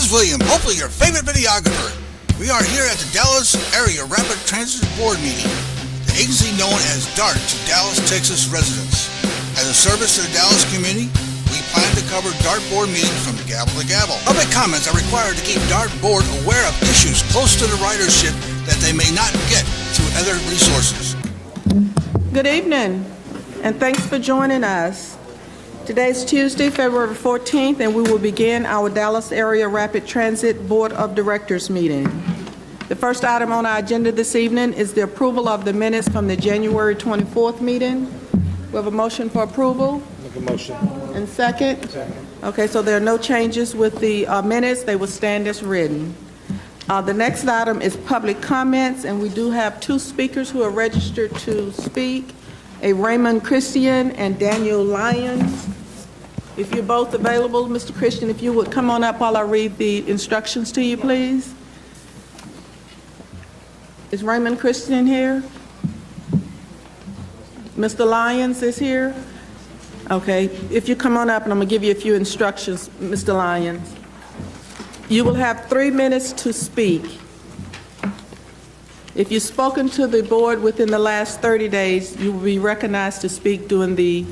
is William, hopefully your favorite videographer. We are here at the Dallas Area Rapid Transit Board meeting, the agency known as DART to Dallas, Texas residents. As a service to the Dallas community, we plan to cover DART board meetings from gavel to gavel. Public comments are required to keep DART board aware of issues close to the ridership that they may not get through other resources. Good evening, and thanks for joining us. Today is Tuesday, February 14th, and we will begin our Dallas Area Rapid Transit Board of Directors meeting. The first item on our agenda this evening is the approval of the minutes from the January 24th meeting. We have a motion for approval. Make a motion. And second? Second. Okay, so there are no changes with the minutes. They will stand as written. The next item is public comments, and we do have two speakers who are registered to speak, a Raymond Christian and Daniel Lyons. If you're both available, Mr. Christian, if you would come on up while I read the instructions to you, please. Is Raymond Christian here? Mr. Lyons is here? Okay, if you come on up, and I'm going to give you a few instructions, Mr. Lyons. You will have 3 minutes to speak. If you've spoken to the board within the last 30 days, you will be recognized to speak during the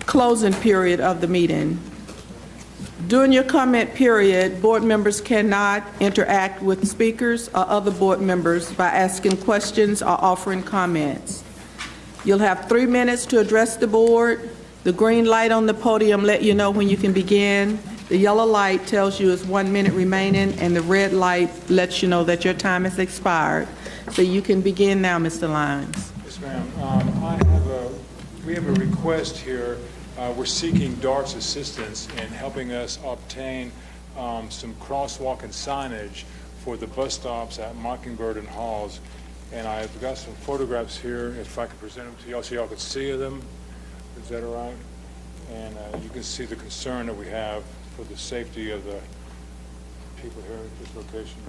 closing period of the meeting. During your comment period, board members cannot interact with speakers or other board members by asking questions or offering comments. You'll have 3 minutes to address the board. The green light on the podium lets you know when you can begin. The yellow light tells you it's 1 minute remaining, and the red light lets you know that your time has expired. So you can begin now, Mr. Lyons. Yes, ma'am. We have a request here. We're seeking DART's assistance in helping us obtain some crosswalk and signage for the bus stops at Mockingbird and Halls. And I've got some photographs here, if I could present them to y'all so y'all could see them. Is that all right? And you can see the concern that we have for the safety of the people here at this location.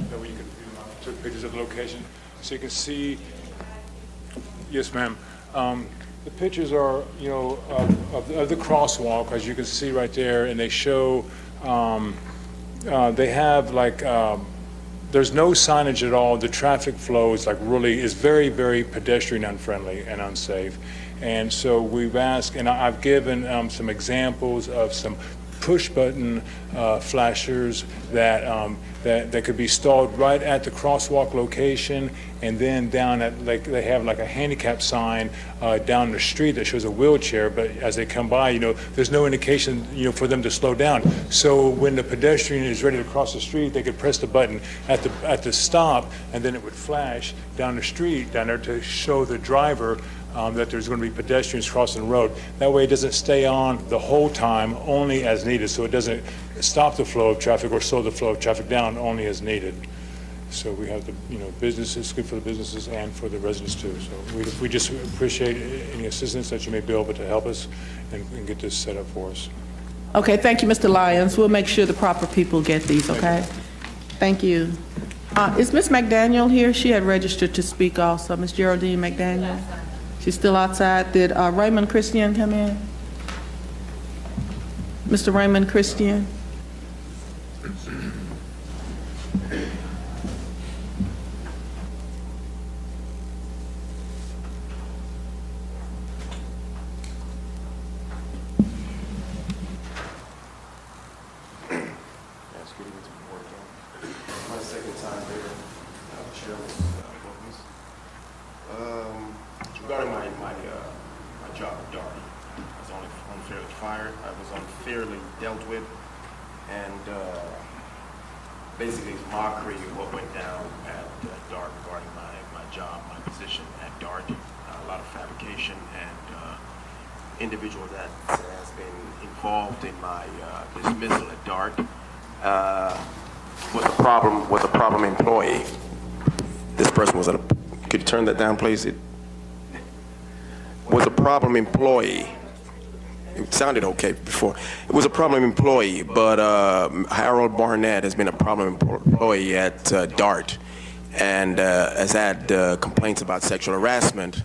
That way you can take pictures of the location. So you can see, yes ma'am, the pictures are, you know, of the crosswalk, as you can see right there, and they show, they have like, there's no signage at all. The traffic flow is like really, is very, very pedestrian unfriendly and unsafe. And so we've asked, and I've given some examples of some push button flashers that could be installed right at the crosswalk location, and then down at, like, they have like a handicap sign down the street that shows a wheelchair, but as they come by, you know, there's no indication, you know, for them to slow down. So when the pedestrian is ready to cross the street, they could press the button at the stop, and then it would flash down the street down there to show the driver that there's going to be pedestrians crossing the road. That way it doesn't stay on the whole time, only as needed, so it doesn't stop the flow of traffic or slow the flow of traffic down, only as needed. So we have the, you know, businesses, good for the businesses and for the residents too. So we just appreciate any assistance that you may be able to help us and get this set up for us. Okay, thank you, Mr. Lyons. We'll make sure the proper people get these, okay? Thank you. Is Ms. McDaniel here? She had registered to speak also. Ms. Geraldine McDaniel? She's still outside. Did Raymond Christian come in? Mr. Raymond Christian? Regarding my job at DART, I was unfairly fired. I was unfairly dealt with, and basically it's mockery of what went down at DART regarding my job, my position at DART. A lot of fabrication and individual that has been involved in my dismissal at DART was a problem employee. This person was could you turn that down, please? It was a problem employee. It sounded okay before. It was a problem employee, but Harold Barnett has been a problem employee at DART. and has had complaints about sexual harassment.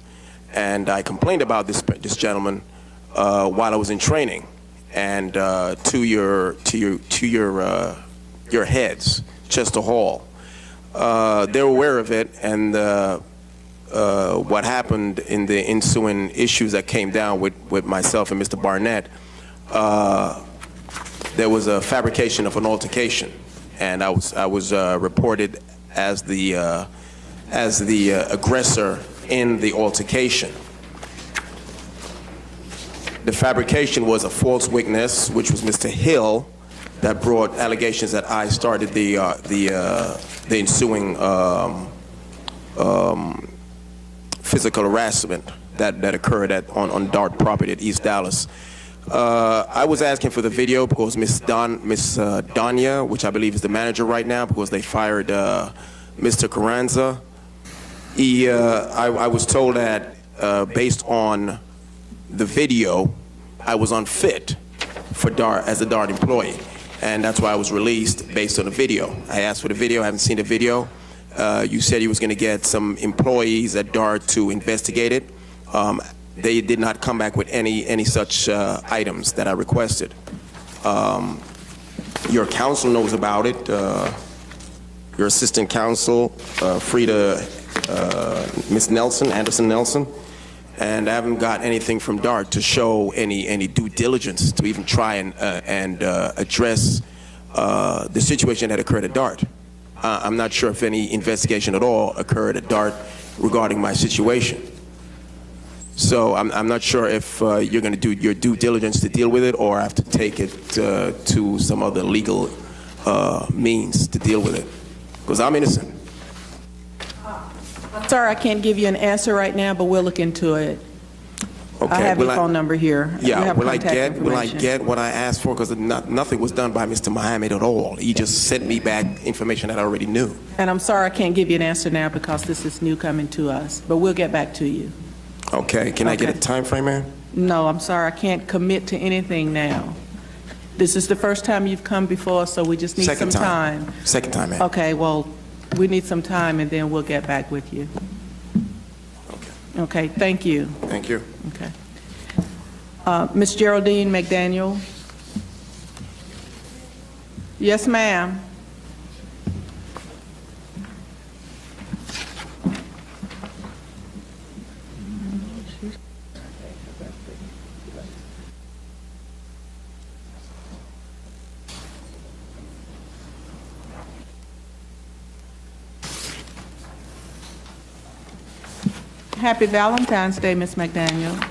And I complained about this gentleman while I was in training, and to your heads, Chester Hall. They're aware of it, and what happened in the ensuing issues that came down with myself and Mr. Barnett, there was a fabrication of an altercation, and I was reported as the aggressor in the altercation. The fabrication was a false witness, which was Mr. Hill, that brought allegations that I started the ensuing physical harassment that occurred on Dart property at East Dallas. I was asking for the video because Miss Danya, which I believe is the manager right now, because they fired Mr. Carranza. I was told that based on the video, I was unfit for Dart as a Dart employee, and that's why I was released based on the video. I asked for the video. I haven't seen the video. You said you was going to get some employees at Dart to investigate it. They did not come back with any such items that I requested. Your counsel knows about it. Your assistant counsel, Frida, Miss Nelson, Anderson Nelson, and I haven't got anything from Dart to show any due diligence to even try and address the situation that occurred at Dart. I'm not sure if any investigation at all occurred at Dart regarding my situation. So I'm not sure if you're going to do your due diligence to deal with it, or have to take it to some other legal means to deal with it, because I'm innocent. Sir, I can't give you an answer right now, but we'll look into it. Okay. I have your phone number here. You Yeah. have Will I contact information. get what I asked for? Because nothing was done by Mr. Muhammad at all. He just sent me back information that I already knew. And I'm sorry I can't give you an answer now because this is new coming to us, but we'll get back to you. Okay. Can I get a Okay. time frame, man? No, I'm sorry, I can't commit to anything now. This is the first time you've come before us, so we just need some time. Second time, man. Okay, well, we need some time, and then we'll get back with you. Okay. Okay, thank you. Thank you. Okay. Ms. Geraldine McDaniel? Yes, ma'am. Happy Valentine's Day, Ms. McDaniel.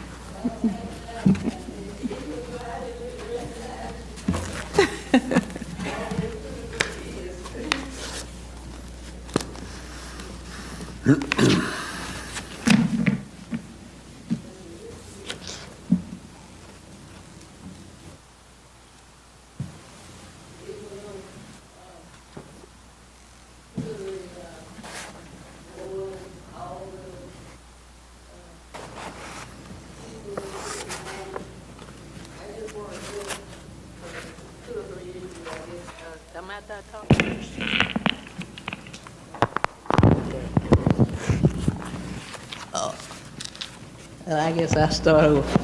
I guess I start over.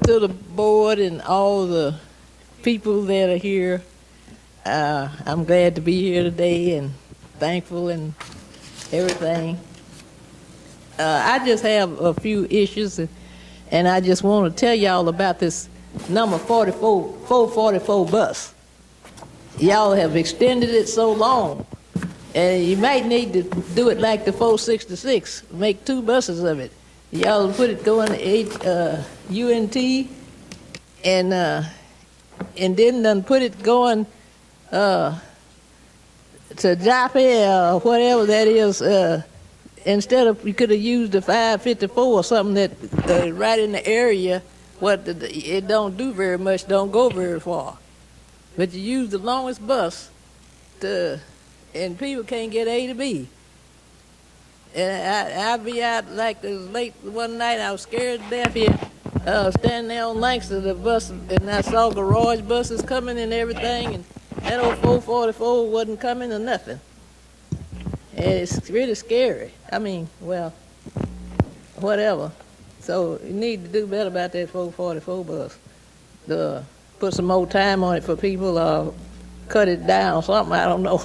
To the board and all the people that are here, I'm glad to be here today and thankful and everything. I just have a few issues, and I just want to tell y'all about this number 444 bus. Y'all have extended it so long, and you might need to do it like the 466, make 2 buses of it. Y'all put it going to UNT, and then put it going to Jaffe or whatever that is. Instead of, you could have used the 554 or something that right in the area. It don't do very much, don't go very far. But you use the longest bus and people can't get A to B. And I'd be out like late one night, I was scared to death here, standing there on Langston, the bus, and I saw garage buses coming and everything, and that old 444 wasn't coming or nothing. And it's really scary. I mean, well, whatever. So you need to do better about that 444 bus. Put some more time on it for people, or cut it down or something, I don't know.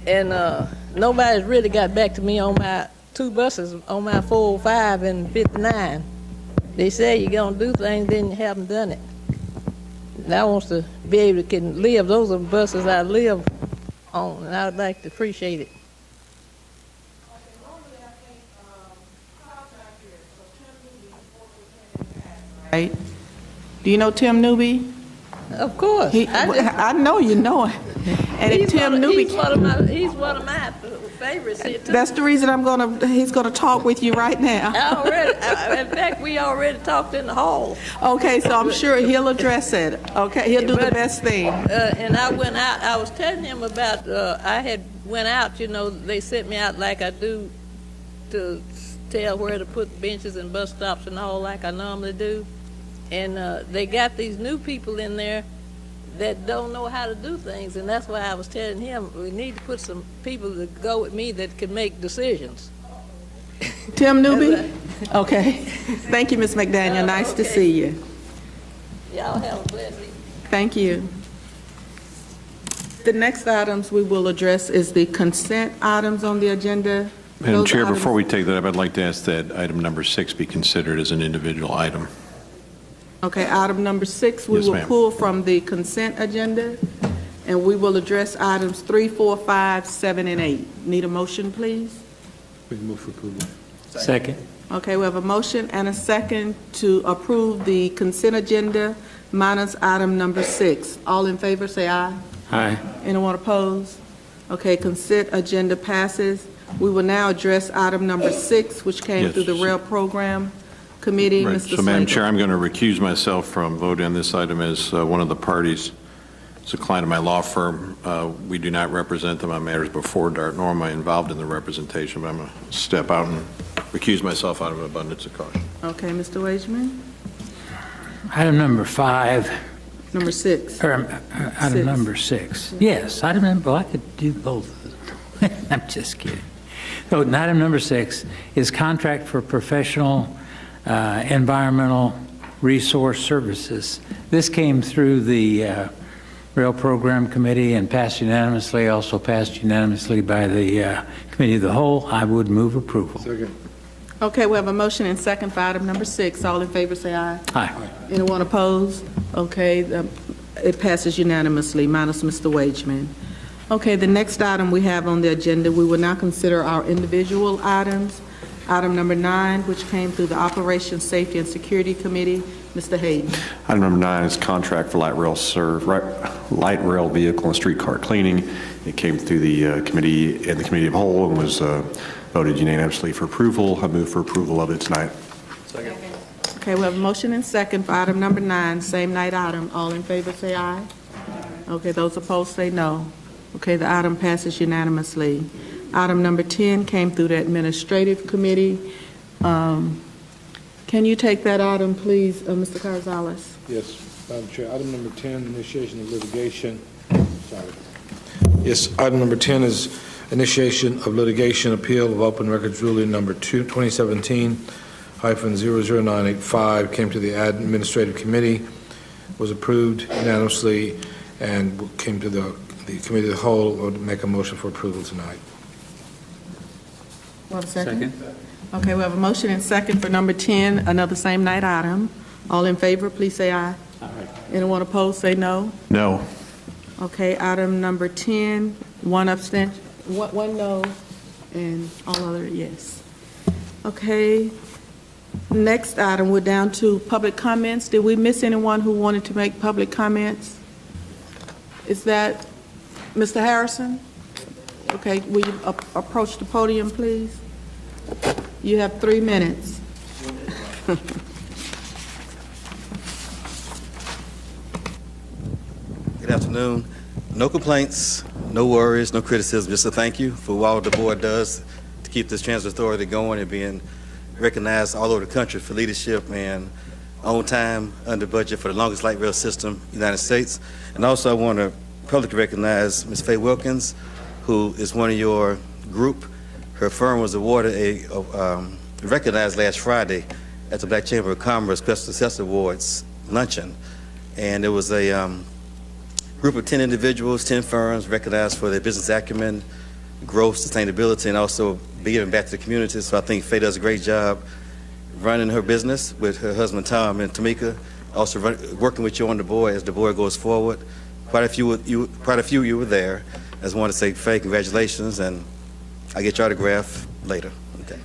And nobody's really got back to me on my 2 buses, on my 405 and 59. They say you're gonna do things, then you haven't done it. And I want to be able to can live, those are the buses I live on, and I would like to appreciate it. Right? Do you know Tim Newby? Of course. I know you know him. And if Tim Newby, He's one of my favorites here too. that's the reason he's gonna talk with you right now. In fact, we already talked in the hall. Okay, so I'm sure he'll address it. Okay, he'll do the But- best thing. And I went out, I was telling him about, I had went out, they sent me out like I do to tell where to put benches and bus stops and all like I normally do. And they got these new people in there that don't know how to do things, and that's why I was telling him we need to put some people to go with me that can make decisions. Tim Newby? Okay. Thank you, Ms. McDaniel. Nice to see you. Y'all have a blessed evening. Thank you. The next items we will address is the consent items on the agenda. Madam Those Chair, items- before we take that up, I'd like to ask that item number 6 be considered as an individual item. Okay, item number 6, we Yes, will ma'am. pull from the consent agenda, and we will address items 3, 4, 5, 7, and 8. Need a motion, please? We can move for approval. Second. Okay, we have a motion and a second to approve the consent agenda minus item number 6. All in favor, say aye. Aye. Anyone opposed? Okay, consent agenda passes. We will now address item number 6, which came Yes. through the Rail Program Committee. Right. Mr. So, Madam Slagle. Chair, I'm going to recuse myself from voting on this item as one of the parties. It's a client of my law firm. We do not represent them on matters before DART, nor am I involved in the representation, but I'm going to step out and recuse myself out of an abundance of caution. Okay, Mr. Wageman? Item number 5, Number 6. or item Six. number 6. Yes, item number, well, I could do both of them. I'm just kidding. So item number 6 is contract for professional environmental resource services. This came through the Rail Program Committee and passed unanimously, also passed unanimously by the Committee of the Whole. I would move approval. Second. Okay, we have a motion and second for item number 6. All in favor, say aye. Aye. Anyone opposed? Okay, it passes unanimously, minus Mr. Wageman. Okay, the next item we have on the agenda, we will now consider our individual items. Item number 9, which came through the Operations, Safety, and Security Committee. Mr. Hayden. Item number 9 is contract for light rail vehicle and streetcar cleaning. It came through the committee and the Committee of Whole and was voted unanimously for approval. I move for approval of it tonight. Okay, we have a motion and second for item number 9, same night item. All in favor, say aye. Okay, those opposed, say no. Okay, the item passes unanimously. Item number 10 came through the Administrative Committee. Can you take that item, please, Mr. Carzales? Yes, Madam Chair. Item number 10, initiation of litigation. Sorry. Yes, item number 10 is initiation of litigation appeal of open records ruling number 2017-00985. Came to the Administrative Committee, was approved unanimously, and came to the Committee of the Whole. Would make a motion for approval tonight. Want a second? Okay, we have a motion and second for number 10, another same night item. All in favor, please say aye. Aye. Anyone opposed, say no. No. Okay, item number 10, one abstention, one no, and all other yes. Okay, next item, we're down to public comments. Did we miss anyone who wanted to make public comments? Is that Mr. Harrison? Okay, will you approach the podium, please? You have 3 minutes. Good afternoon. No complaints, no worries, no criticism, just a thank you for all the board does to keep this transit authority going and being recognized all over the country for leadership and on time, under budget for the longest light rail system in the United States. And also I want to publicly recognize Ms. Faye Wilkins who is one of your group. Her firm was awarded recognized last Friday at the Black Chamber of Commerce Special Success Awards luncheon. And it was a group of 10 individuals, 10 firms recognized for their business acumen, growth, sustainability, and also giving back to the community. So I think Faye does a great job running her business with her husband Tom and Tamika, also working with you on the board as the board goes forward. Quite a few you were there. I just want to say, Faye, congratulations, and I'll get your autograph later. Okay.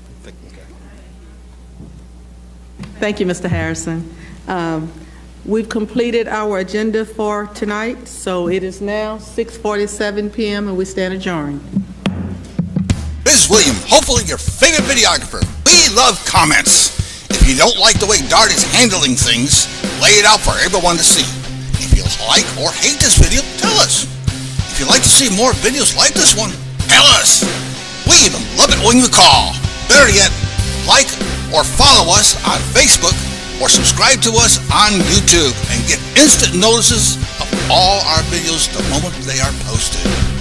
Thank you, Mr. Harrison. We've completed our agenda for tonight, so it is now 6:47 p.m. and we stand adjourned. Ms. William, hopefully your favorite videographer. We love comments. If you don't like the way Dart is handling things, lay it out for everyone to see. If you like or hate this video, tell us. If you'd like to see more videos like this one, tell us. We even love it when you call. Better yet, like or follow us on Facebook or subscribe to us on YouTube and get instant notices of all our videos the moment they are posted.